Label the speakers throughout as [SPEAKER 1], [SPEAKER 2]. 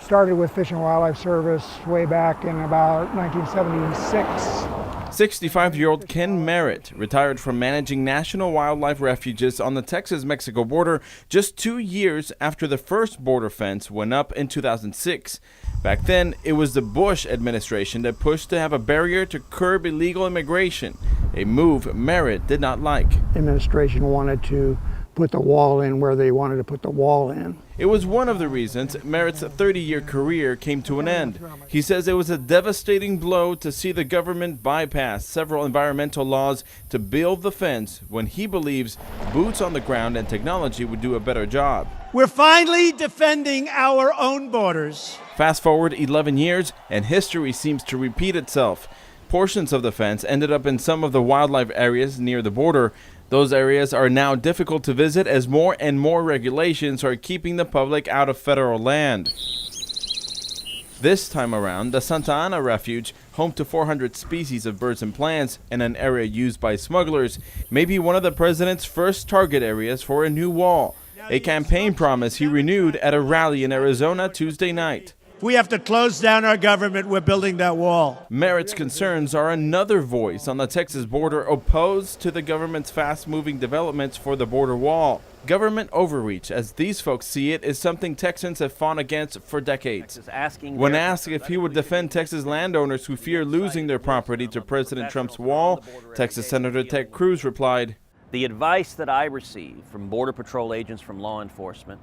[SPEAKER 1] started with Fish and Wildlife Service way back in about 1976.
[SPEAKER 2] 65-year-old Ken Merritt retired from managing national wildlife refuges on the Texas-Mexico border just 2 years after the first border fence went up in 2006. Back then, it was the Bush administration that pushed to have a barrier to curb illegal immigration, a move Merritt did not like.
[SPEAKER 1] Administration wanted to put the wall in where they wanted to put the wall in.
[SPEAKER 2] It was one of the reasons Merritt's 30-year career came to an end. He says it was a devastating blow to see the government bypass several environmental laws to build the fence when he believes boots on the ground and technology would do a better job.
[SPEAKER 3] We're finally defending our own borders.
[SPEAKER 2] Fast forward 11 years and history seems to repeat itself. Portions of the fence ended up in some of the wildlife areas near the border. Those areas are now difficult to visit as more and more regulations are keeping the public out of federal land. This time around, the Santa Ana Refuge, home to 400 species of birds and plants and an area used by smugglers, may be one of the president's first target areas for a new wall, a campaign promise he renewed at a rally in Arizona Tuesday night.
[SPEAKER 3] If we have to close down our government, we're building that wall.
[SPEAKER 2] Merritt's concerns are another voice on the Texas border opposed to the government's fast-moving developments for the border wall. Government overreach, as these folks see it, is something Texans have fought against for decades. When asked if he would defend Texas landowners who fear losing their property to President Trump's wall, Texas Senator Ted Cruz replied,
[SPEAKER 4] "The advice that I receive from Border Patrol agents, from law enforcement,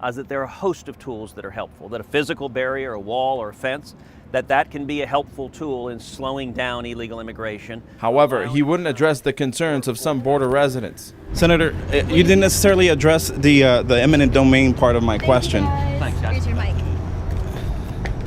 [SPEAKER 4] is that there are a host of tools that are helpful, that a physical barrier, a wall, or a fence, that can be a helpful tool in slowing down illegal immigration."
[SPEAKER 2] However, he wouldn't address the concerns of some border residents.
[SPEAKER 5] Senator, you didn't necessarily address the eminent domain part of my question.
[SPEAKER 4] Thanks, guys.
[SPEAKER 6] Here's your mic.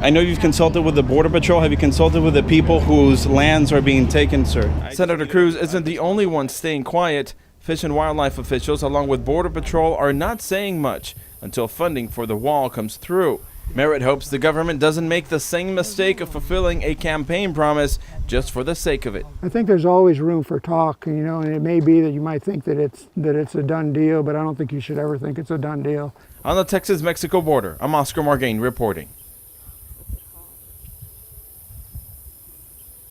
[SPEAKER 5] I know you've consulted with the Border Patrol. Have you consulted with the people whose lands are being taken, sir?
[SPEAKER 2] Senator Cruz isn't the only one staying quiet. Fish and wildlife officials, along with Border Patrol, are not saying much until funding for the wall comes through. Merritt hopes the government doesn't make the same mistake of fulfilling a campaign promise just for the sake of it.
[SPEAKER 1] I think there's always room for talk, and it may be that you might think that it's a done deal, but I don't think you should ever think it's a done deal.
[SPEAKER 2] On the Texas-Mexico border, I'm Oscar Margain reporting.